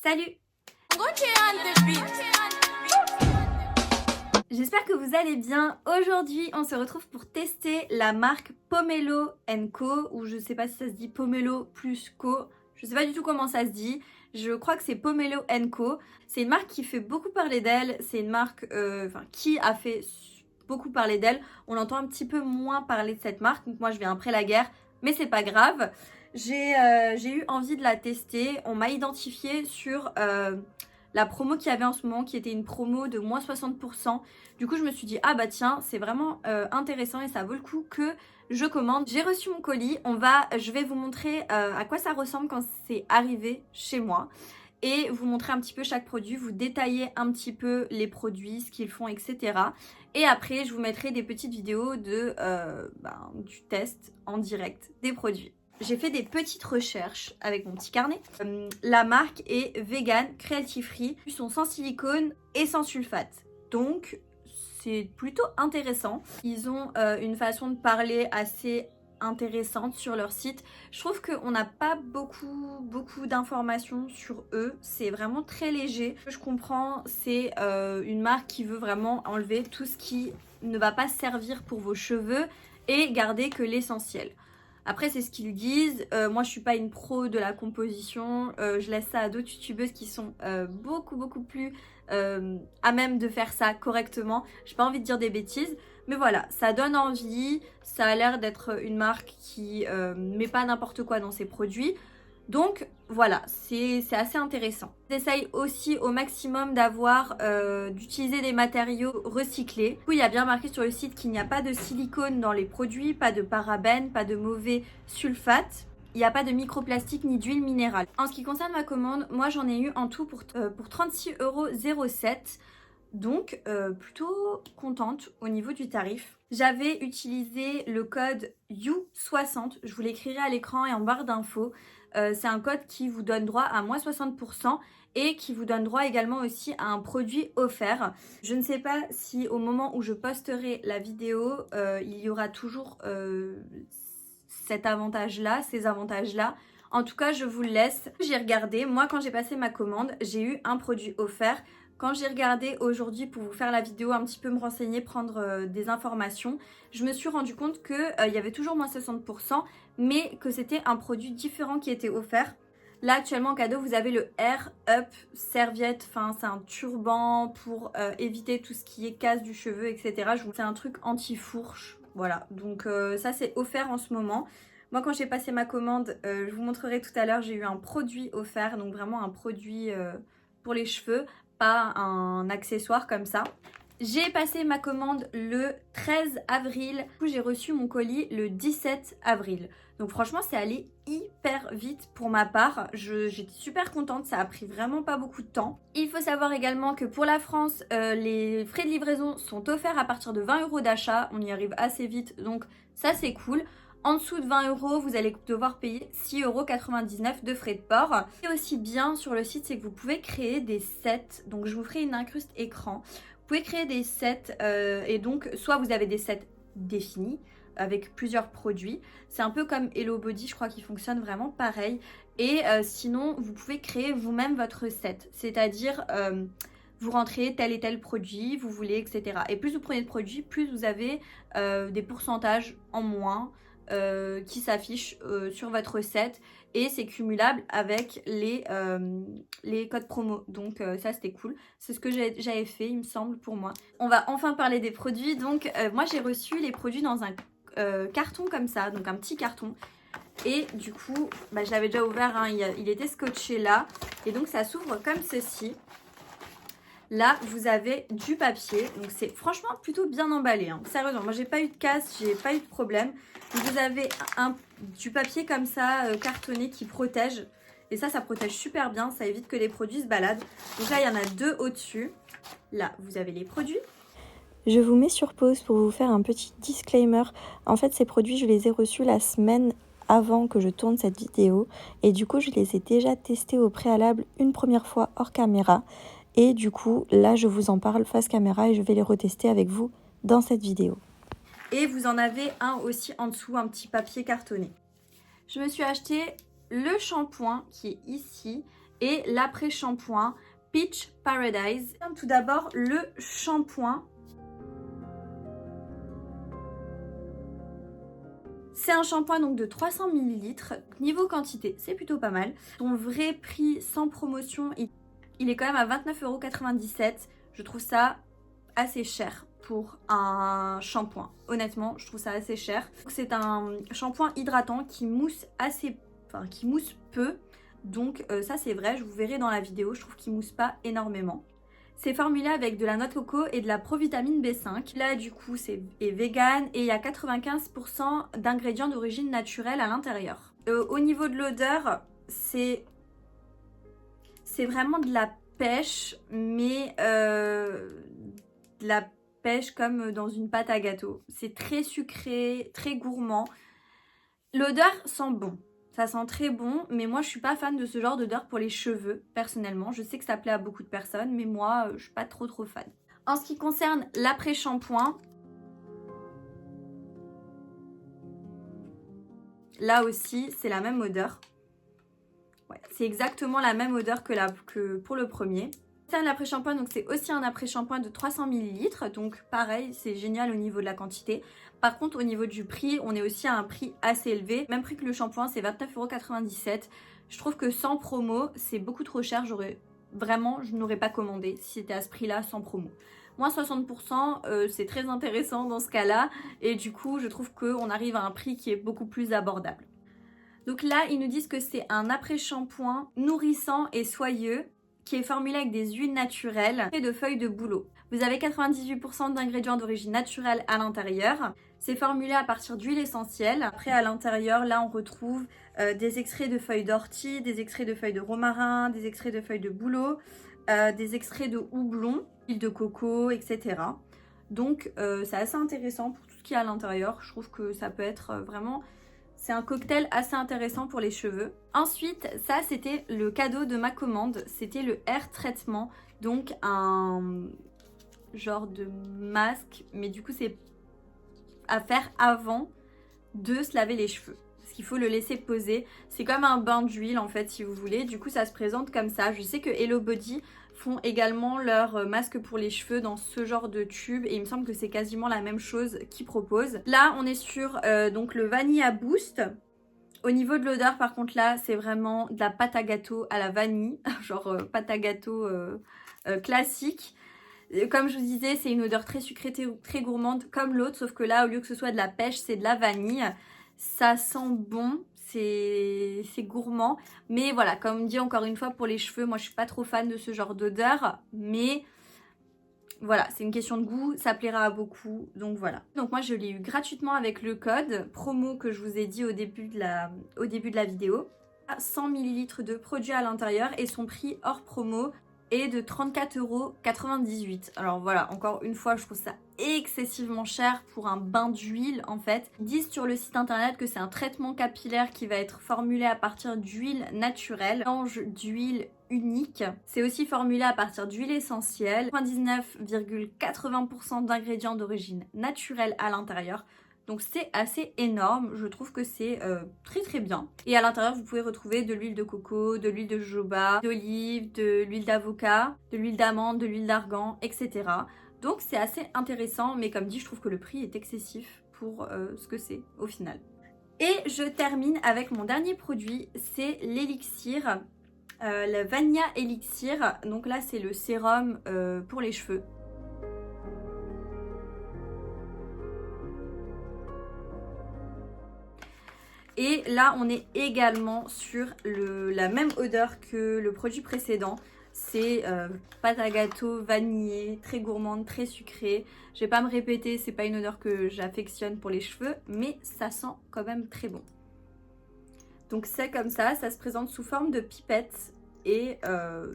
Salut! J'espère que vous allez bien. Aujourd'hui, on se retrouve pour tester la marque Pomelo & Co. Ou je sais pas si ça se dit Pomelo plus Co. Je sais pas du tout comment ça se dit. Je crois que c'est Pomelo & Co. C'est une marque qui fait beaucoup parler d'elle. C'est une marque qui a fait beaucoup parler d'elle. On entend un petit peu moins parler de cette marque. Donc moi, je viens après la guerre. Mais c'est pas grave. J'ai eu envie de la tester. On m'a identifié sur la promo qu'il y avait en ce moment, qui était une promo de moins 60%. Du coup, je me suis dit, ah bah tiens, c'est vraiment intéressant et ça vaut le coup que je commande. J'ai reçu mon colis. Je vais vous montrer à quoi ça ressemble quand c'est arrivé chez moi. Et vous montrer un petit peu chaque produit, vous détailler un petit peu les produits, ce qu'ils font, etc. Et après, je vous mettrai des petites vidéos du test en direct des produits. J'ai fait des petites recherches avec mon petit carnet. La marque est vegan, cruelty free. Ils sont sans silicone et sans sulfate. Donc, c'est plutôt intéressant. Ils ont une façon de parler assez intéressante sur leur site. Je trouve qu'on n'a pas beaucoup d'informations sur eux. C'est vraiment très léger. Ce que je comprends, c'est une marque qui veut vraiment enlever tout ce qui ne va pas servir pour vos cheveux et garder que l'essentiel. Après, c'est ce qu'ils disent. Moi, je suis pas une pro de la composition. Je laisse ça à d'autres youtubeuses qui sont beaucoup plus à même de faire ça correctement. J'ai pas envie de dire des bêtises. Mais voilà, ça donne envie. Ça a l'air d'être une marque qui met pas n'importe quoi dans ses produits. Donc voilà, c'est assez intéressant. J'essaye aussi au maximum d'utiliser des matériaux recyclés. Du coup, il y a bien marqué sur le site qu'il n'y a pas de silicone dans les produits, pas de parabènes, pas de mauvais sulfates. Il n'y a pas de microplastique ni d'huile minérale. En ce qui concerne ma commande, moi j'en ai eu en tout pour 36,07 €. Donc plutôt contente au niveau du tarif. J'avais utilisé le code YOU60, je vous l'écrirai à l'écran et en barre d'infos. C'est un code qui vous donne droit à moins 60% et qui vous donne droit également aussi à un produit offert. Je ne sais pas si au moment où je posterai la vidéo, il y aura toujours ces avantages-là. En tout cas, je vous le laisse. J'ai regardé, moi quand j'ai passé ma commande, j'ai eu un produit offert. Quand j'ai regardé aujourd'hui pour vous faire la vidéo, un petit peu me renseigner, prendre des informations, je me suis rendu compte qu'il y avait toujours moins 60%, mais que c'était un produit différent qui était offert. Là, actuellement, en cadeau, vous avez le Hair Up serviette. Enfin, c'est un turban pour éviter tout ce qui est casse du cheveu, etc. C'est un truc anti-fourche. Voilà, donc ça, c'est offert en ce moment. Moi, quand j'ai passé ma commande, je vous montrerai tout à l'heure, j'ai eu un produit offert, donc vraiment un produit pour les cheveux, pas un accessoire comme ça. J'ai passé ma commande le 13 avril. Du coup, j'ai reçu mon colis le 17 avril. Donc franchement, c'est allé hyper vite pour ma part. J'étais super contente, ça a pris vraiment pas beaucoup de temps. Il faut savoir également que pour la France, les frais de livraison sont offerts à partir de 20 € d'achat. On y arrive assez vite, donc ça c'est cool. En dessous de 20 €, vous allez devoir payer 6,99 € de frais de port. Et aussi bien sur le site, c'est que vous pouvez créer des sets. Donc je vous ferai une incruste écran. Vous pouvez créer des sets et donc soit vous avez des sets définis avec plusieurs produits. C'est un peu comme Hello Body, je crois qu'il fonctionne vraiment pareil. Et sinon, vous pouvez créer vous-même votre set. C'est-à-dire vous rentrez tel et tel produit, vous voulez, etc. Et plus vous prenez de produits, plus vous avez des pourcentages en moins qui s'affichent sur votre set. Et c'est cumulable avec les codes promo. Donc ça c'était cool. C'est ce que j'avais fait, il me semble, pour moi. On va enfin parler des produits. Donc moi j'ai reçu les produits dans un carton comme ça. Donc un petit carton. Et du coup, je l'avais déjà ouvert, hein, il était scotché là. Et donc ça s'ouvre comme ceci. Là, vous avez du papier. Donc c'est franchement plutôt bien emballé, hein. Sérieusement, moi j'ai pas eu de casse, j'ai pas eu de problème. Donc, vous avez du papier comme ça, cartonné, qui protège. Et ça protège super bien. Ça évite que les produits se baladent. Donc là, il y en a deux au-dessus. Là, vous avez les produits. Je vous mets sur pause pour vous faire un petit disclaimer. En fait, ces produits, je les ai reçus la semaine avant que je tourne cette vidéo. Et du coup, je les ai déjà testés au préalable une première fois hors caméra. Et du coup, là, je vous en parle face caméra et je vais les retester avec vous dans cette vidéo. Et vous en avez un aussi en dessous, un petit papier cartonné. Je me suis acheté le shampoing qui est ici et l'après-shampoing Peach Paradise. Tout d'abord le shampoing. C'est un shampoing donc de 300 ml. Niveau quantité, c'est plutôt pas mal. Son vrai prix sans promotion, il est quand même à 29,97 €. Je trouve ça assez cher pour un shampoing. Honnêtement, je trouve ça assez cher. C'est un shampoing hydratant qui mousse qui mousse peu. Donc ça c'est vrai, je vous verrai dans la vidéo, je trouve qu'il mousse pas énormément. C'est formulé avec de la noix de coco et de la provitamine B5. Là du coup c'est vegan et il y a 95% d'ingrédients d'origine naturelle à l'intérieur. Au niveau de l'odeur, c'est vraiment de la pêche, mais de la pêche comme dans une pâte à gâteau. C'est très sucré, très gourmand. L'odeur sent bon. Ça sent très bon, mais moi je suis pas fan de ce genre d'odeur pour les cheveux, personnellement. Je sais que ça plaît à beaucoup de personnes, mais moi je suis pas trop fan. En ce qui concerne l'après-shampoing, là aussi c'est la même odeur. Ouais, c'est exactement la même odeur que pour le premier. C'est un après-shampoing, donc c'est aussi un après-shampoing de 300 ml. Donc pareil, c'est génial au niveau de la quantité. Par contre, au niveau du prix, on est aussi à un prix assez élevé. Même prix que le shampoing, c'est 29,97 €. Je trouve que sans promo, c'est beaucoup trop cher. Je n'aurais pas commandé si c'était à ce prix-là sans promo. Moins 60%, c'est très intéressant dans ce cas-là. Et du coup, je trouve qu'on arrive à un prix qui est beaucoup plus abordable. Donc là, ils nous disent que c'est un après-shampoing nourrissant et soyeux qui est formulé avec des huiles naturelles et de feuilles de bouleau. Vous avez 98% d'ingrédients d'origine naturelle à l'intérieur. C'est formulé à partir d'huiles essentielles. Après, à l'intérieur, là, on retrouve des extraits de feuilles d'ortie, des extraits de feuilles de romarin, des extraits de feuilles de bouleau, des extraits de houblon, huile de coco, etc. Donc, c'est assez intéressant pour tout ce qu'il y a à l'intérieur. Je trouve que ça peut être vraiment... C'est un cocktail assez intéressant pour les cheveux. Ensuite, ça c'était le cadeau de ma commande. C'était le Hair Traitement. Donc un genre de masque. Mais du coup c'est à faire avant de se laver les cheveux. Parce qu'il faut le laisser poser. C'est comme un bain d'huile en fait si vous voulez. Du coup ça se présente comme ça. Je sais que Hello Body font également leur masque pour les cheveux dans ce genre de tube et il me semble que c'est quasiment la même chose qu'ils proposent. Là on est sur donc le Vanilla Boost. Au niveau de l'odeur par contre là c'est vraiment de la pâte à gâteau à la vanille, genre pâte à gâteau classique. Comme je vous disais, c'est une odeur très sucrée, très gourmande comme l'autre, sauf que là au lieu que ce soit de la pêche, c'est de la vanille. Ça sent bon, c'est gourmand, mais voilà, comme dit encore une fois pour les cheveux, moi je suis pas trop fan de ce genre d'odeur, mais voilà, c'est une question de goût, ça plaira à beaucoup, donc voilà. Donc moi je l'ai eu gratuitement avec le code promo que je vous ai dit au début de la vidéo. 100 ml de produit à l'intérieur et son prix hors promo est de 34,98 €. Alors voilà, encore une fois, je trouve ça excessivement cher pour un bain d'huile en fait. Ils disent sur le site internet que c'est un traitement capillaire qui va être formulé à partir d'huile naturelle, mélange d'huile unique. C'est aussi formulé à partir d'huile essentielle, 99,80% d'ingrédients d'origine naturelle à l'intérieur. Donc c'est assez énorme, je trouve que c'est très bien. Et à l'intérieur, vous pouvez retrouver de l'huile de coco, de l'huile de jojoba, d'olive, de l'huile d'avocat, de l'huile d'amande, de l'huile d'argan, etc. Donc c'est assez intéressant, mais comme dit, je trouve que le prix est excessif pour ce que c'est au final. Et je termine avec mon dernier produit, c'est l'élixir, le Vanilla Elixir. Donc là, c'est le sérum pour les cheveux. Et là, on est également sur la même odeur que le produit précédent. C'est pâte à gâteau vanillée, très gourmande, très sucrée. Je vais pas me répéter, c'est pas une odeur que j'affectionne pour les cheveux, mais ça sent quand même très bon. Donc c'est comme ça se présente sous forme de pipette et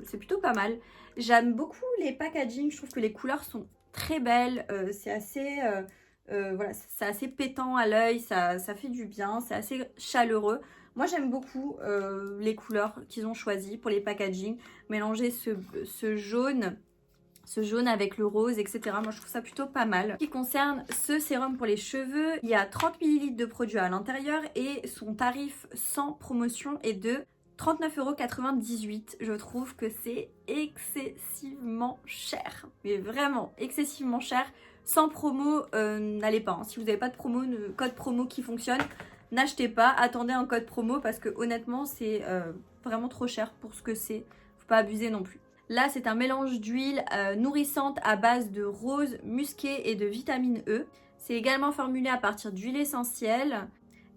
c'est plutôt pas mal. J'aime beaucoup les packaging, je trouve que les couleurs sont très belles, c'est assez... voilà, c'est assez pétant à l'œil, ça fait du bien, c'est assez chaleureux. Moi j'aime beaucoup les couleurs qu'ils ont choisies pour les packaging. Mélanger ce jaune avec le rose, etc. Moi je trouve ça plutôt pas mal. En ce qui concerne ce sérum pour les cheveux, il y a 30 ml de produit à l'intérieur et son tarif sans promotion est de 39,98 €. Je trouve que c'est excessivement cher. Mais vraiment, excessivement cher. Sans promo, n'allez pas. Hein. Si vous n'avez pas de promo, code promo qui fonctionne, n'achetez pas. Attendez un code promo parce que honnêtement, c'est vraiment trop cher pour ce que c'est. Faut pas abuser non plus. Là, c'est un mélange d'huile nourrissante à base de rose musqué et de vitamine E. C'est également formulé à partir d'huile essentielle.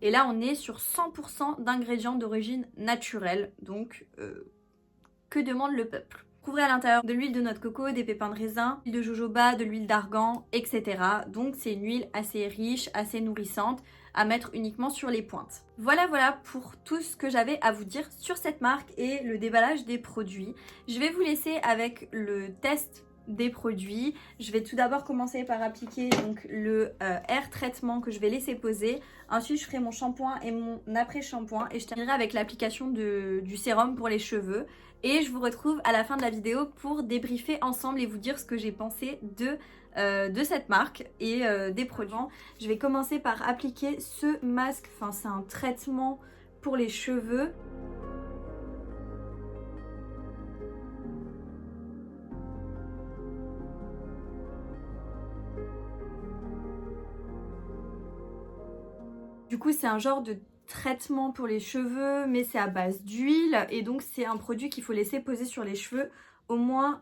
Et là, on est sur 100% d'ingrédients d'origine naturelle. Donc, que demande le peuple? Couvrez à l'intérieur de l'huile de noix de coco, des pépins de raisin, de l'huile de jojoba, de l'huile d'argan, etc. Donc, c'est une huile assez riche, assez nourrissante, à mettre uniquement sur les pointes. Voilà pour tout ce que j'avais à vous dire sur cette marque et le déballage des produits. Je vais vous laisser avec le test des produits. Je vais tout d'abord commencer par appliquer donc le air traitement que je vais laisser poser. Ensuite, je ferai mon shampoing et mon après-shampoing et je terminerai avec l'application du sérum pour les cheveux. Et je vous retrouve à la fin de la vidéo pour débriefer ensemble et vous dire ce que j'ai pensé de cette marque et des produits. Je vais commencer par appliquer ce masque. Enfin, c'est un traitement pour les cheveux. Du coup, c'est un genre de traitement pour les cheveux, mais c'est à base d'huile. Et donc, c'est un produit qu'il faut laisser poser sur les cheveux au moins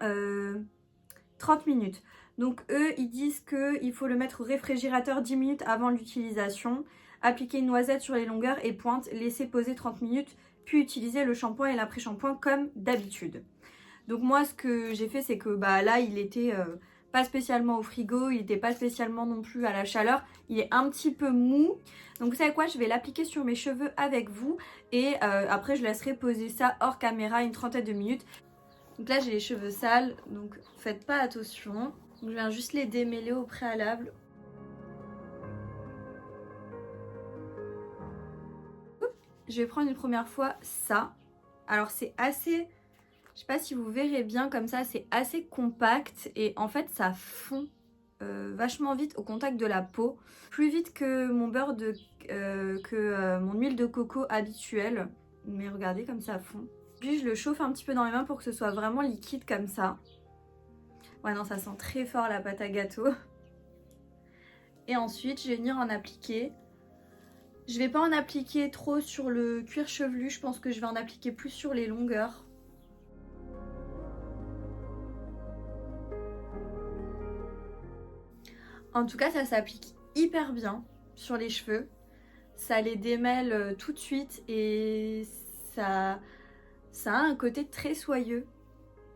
30 minutes. Donc, eux, ils disent qu'il faut le mettre au réfrigérateur 10 minutes avant l'utilisation. Appliquer une noisette sur les longueurs et pointes, laisser poser 30 minutes, puis utiliser le shampoing et l'après-shampoing comme d'habitude. Donc, moi, ce que j'ai fait, c'est que là, il était pas spécialement au frigo, il n'était pas spécialement non plus à la chaleur, il est un petit peu mou. Donc vous savez quoi, je vais l'appliquer sur mes cheveux avec vous et après je laisserai poser ça hors caméra une trentaine de minutes. Donc là j'ai les cheveux sales, donc faites pas attention. Donc, je viens juste les démêler au préalable. Je vais prendre une première fois ça. Alors c'est assez... Je sais pas si vous verrez bien comme ça, c'est assez compact et en fait ça fond vachement vite au contact de la peau. Plus vite que mon beurre mon huile de coco habituelle. Mais regardez comme ça fond. Puis je le chauffe un petit peu dans mes mains pour que ce soit vraiment liquide comme ça. Ouais non, ça sent très fort la pâte à gâteau. Et ensuite je vais venir en appliquer. Je vais pas en appliquer trop sur le cuir chevelu, je pense que je vais en appliquer plus sur les longueurs. En tout cas, ça s'applique hyper bien sur les cheveux. Ça les démêle tout de suite et ça a un côté très soyeux.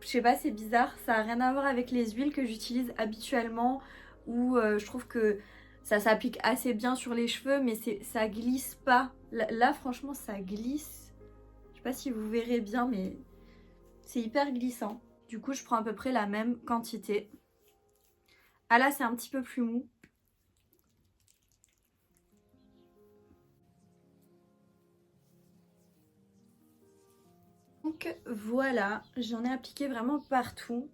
Je sais pas, c'est bizarre. Ça n'a rien à voir avec les huiles que j'utilise habituellement où je trouve que ça s'applique assez bien sur les cheveux mais ça glisse pas. Là, franchement, ça glisse. Je sais pas si vous verrez bien mais c'est hyper glissant. Du coup, je prends à peu près la même quantité. Ah là, c'est un petit peu plus mou. Donc voilà, j'en ai appliqué vraiment partout.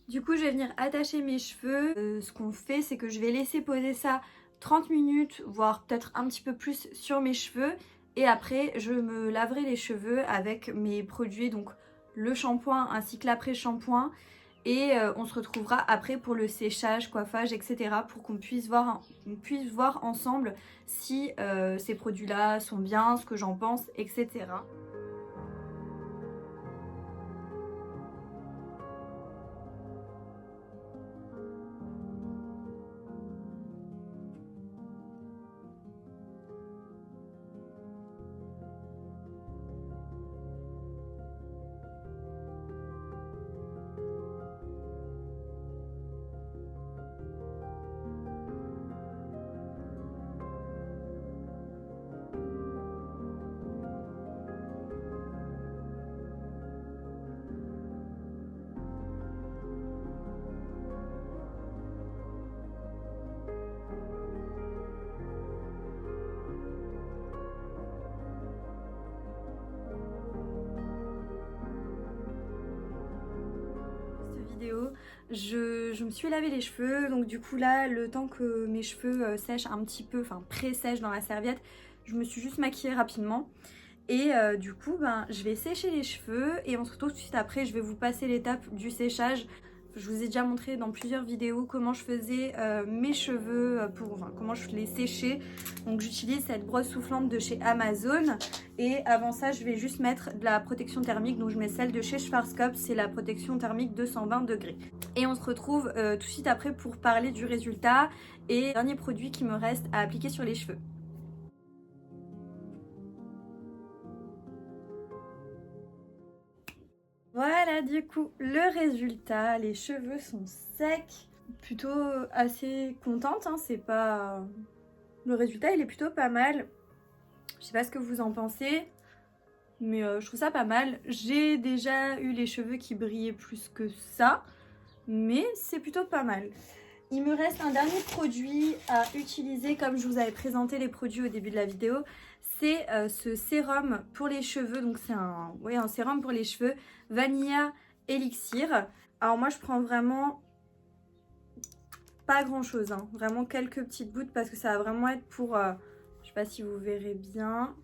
Du coup, je vais venir attacher mes cheveux. Ce qu'on fait, c'est que je vais laisser poser ça 30 minutes, voire peut-être un petit peu plus sur mes cheveux. Et après, je me laverai les cheveux avec mes produits, donc le shampoing ainsi que l'après-shampoing. Et on se retrouvera après pour le séchage, coiffage, etc. pour qu'on puisse voir ensemble si ces produits-là sont bien, ce que j'en pense, etc. je me suis lavé les cheveux, donc du coup là, le temps que mes cheveux sèchent un petit peu, enfin pré-sèchent dans la serviette, je me suis juste maquillée rapidement. Et du coup, je vais sécher les cheveux et on se retrouve tout de suite après. Je vais vous passer l'étape du séchage. Je vous ai déjà montré dans plusieurs vidéos comment je faisais mes cheveux, comment je les séchais. Donc j'utilise cette brosse soufflante de chez Amazon. Et avant ça, je vais juste mettre de la protection thermique. Donc je mets celle de chez Schwarzkopf, c'est la protection thermique 220 degrés. Et on se retrouve tout de suite après pour parler du résultat et dernier produit qui me reste à appliquer sur les cheveux. Voilà, du coup, le résultat, les cheveux sont secs. Plutôt assez contente, hein, c'est pas... Le résultat, il est plutôt pas mal. Je sais pas ce que vous en pensez, mais je trouve ça pas mal. J'ai déjà eu les cheveux qui brillaient plus que ça, mais c'est plutôt pas mal. Il me reste un dernier produit à utiliser, comme je vous avais présenté les produits au début de la vidéo. C'est ce sérum pour les cheveux, donc c'est un sérum pour les cheveux, Vanilla Elixir. Alors moi je prends vraiment pas grand chose, hein. Vraiment quelques petites gouttes parce que ça va vraiment être pour, je sais pas si vous verrez bien,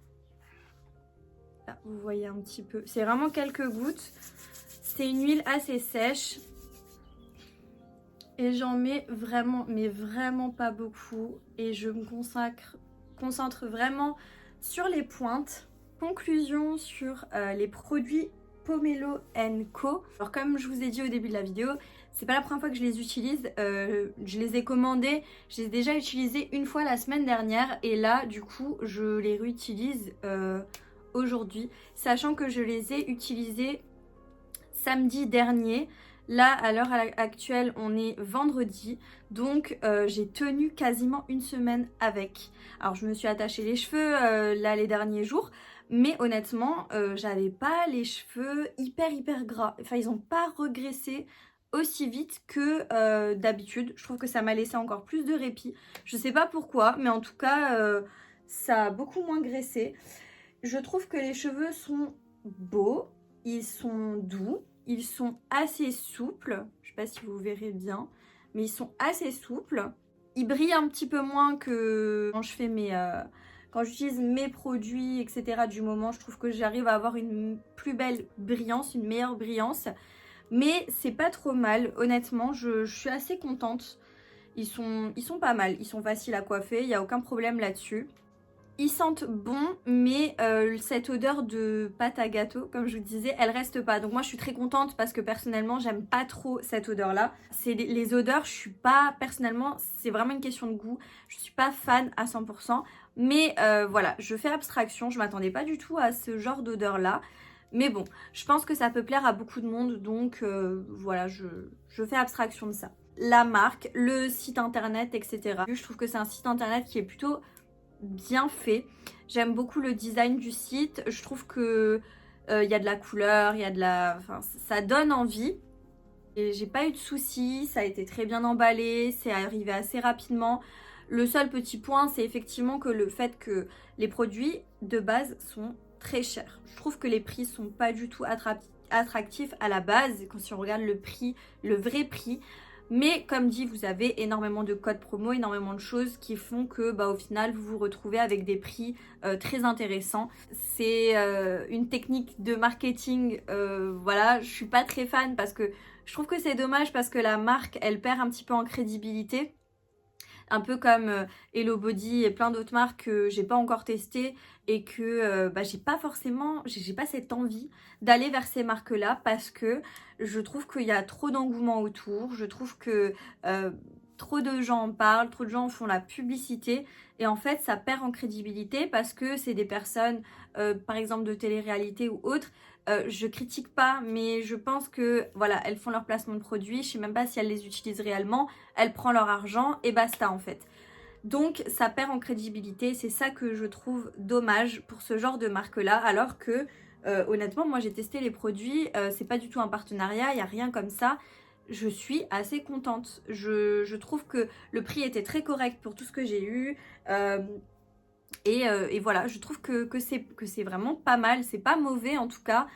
là, vous voyez un petit peu, c'est vraiment quelques gouttes. C'est une huile assez sèche. Et j'en mets vraiment, mais vraiment pas beaucoup. Et je me concentre vraiment sur les pointes. Conclusion sur les produits Pomelo Co. Alors comme je vous ai dit au début de la vidéo, c'est pas la première fois que je les utilise. Je les ai commandés, je les ai déjà utilisés une fois la semaine dernière. Et là, du coup, je les réutilise aujourd'hui. Sachant que je les ai utilisés samedi dernier. Là, à l'heure actuelle, on est vendredi, donc j'ai tenu quasiment une semaine avec. Alors, je me suis attachée les cheveux là les derniers jours, mais honnêtement, j'avais pas les cheveux hyper gras. Enfin, ils n'ont pas regressé aussi vite que d'habitude. Je trouve que ça m'a laissé encore plus de répit. Je sais pas pourquoi, mais en tout cas, ça a beaucoup moins graissé. Je trouve que les cheveux sont beaux, ils sont doux. Ils sont assez souples, je sais pas si vous verrez bien, mais ils sont assez souples. Ils brillent un petit peu moins que quand je fais quand j'utilise mes produits, etc. du moment. Je trouve que j'arrive à avoir une plus belle brillance, une meilleure brillance. Mais c'est pas trop mal, honnêtement, je suis assez contente. Ils sont pas mal, ils sont faciles à coiffer, il n'y a aucun problème là-dessus. Ils sentent bon, mais cette odeur de pâte à gâteau, comme je vous disais, elle reste pas. Donc moi je suis très contente parce que personnellement j'aime pas trop cette odeur-là. C'est les odeurs, je suis pas, personnellement, c'est vraiment une question de goût. Je suis pas fan à 100%. Mais voilà, je fais abstraction, je m'attendais pas du tout à ce genre d'odeur-là. Mais bon, je pense que ça peut plaire à beaucoup de monde, donc voilà, je fais abstraction de ça. La marque, le site internet, etc. Je trouve que c'est un site internet qui est plutôt bien fait. J'aime beaucoup le design du site. Je trouve que il y a de la couleur, il y a de la... Enfin, ça donne envie. Et j'ai pas eu de soucis, ça a été très bien emballé, c'est arrivé assez rapidement. Le seul petit point, c'est effectivement que le fait que les produits de base sont très chers. Je trouve que les prix sont pas du tout attractifs à la base, quand si on regarde le prix, le vrai prix. Mais comme dit, vous avez énormément de codes promo, énormément de choses qui font que au final vous vous retrouvez avec des prix très intéressants. C'est une technique de marketing, voilà, je suis pas très fan parce que je trouve que c'est dommage parce que la marque elle perd un petit peu en crédibilité. Un peu comme Hello Body et plein d'autres marques que j'ai pas encore testées et que j'ai pas cette envie d'aller vers ces marques-là parce que je trouve qu'il y a trop d'engouement autour, je trouve que trop de gens en parlent, trop de gens font la publicité et en fait ça perd en crédibilité parce que c'est des personnes par exemple de télé-réalité ou autres. Je critique pas, mais je pense que voilà, elles font leur placement de produits. Je sais même pas si elles les utilisent réellement. Elles prennent leur argent et basta en fait. Donc ça perd en crédibilité. C'est ça que je trouve dommage pour ce genre de marque-là. Alors que honnêtement, moi j'ai testé les produits. C'est pas du tout un partenariat. Il y a rien comme ça. Je suis assez contente. Je trouve que le prix était très correct pour tout ce que j'ai eu. Et voilà, je trouve que c'est vraiment pas mal, c'est pas mauvais en tout cas.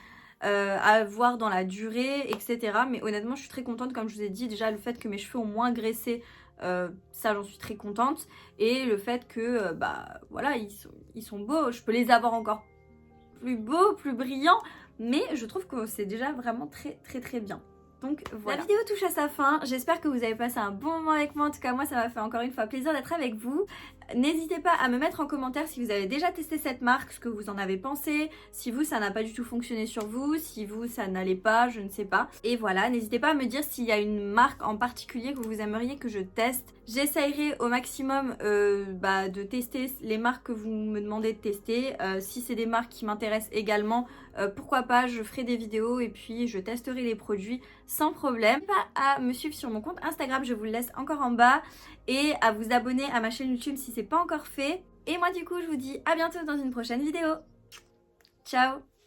à voir dans la durée, etc. Mais honnêtement, je suis très contente, comme je vous ai dit, déjà le fait que mes cheveux ont moins graissé, ça j'en suis très contente. Et le fait que, bah voilà, ils sont beaux, je peux les avoir encore plus beaux, plus brillants, mais je trouve que c'est déjà vraiment très bien. Donc voilà. La vidéo touche à sa fin, j'espère que vous avez passé un bon moment avec moi, en tout cas moi ça m'a fait encore une fois plaisir d'être avec vous. N'hésitez pas à me mettre en commentaire si vous avez déjà testé cette marque, ce que vous en avez pensé, si vous ça n'a pas du tout fonctionné sur vous, si vous ça n'allait pas, je ne sais pas. Et voilà, n'hésitez pas à me dire s'il y a une marque en particulier que vous aimeriez que je teste. J'essayerai au maximum de tester les marques que vous me demandez de tester. Si c'est des marques qui m'intéressent également, pourquoi pas, je ferai des vidéos et puis je testerai les produits sans problème. N'hésitez pas à me suivre sur mon compte Instagram, je vous le laisse encore en bas, et à vous abonner à ma chaîne YouTube si c'est pas encore fait. Et moi du coup je vous dis à bientôt dans une prochaine vidéo. Ciao!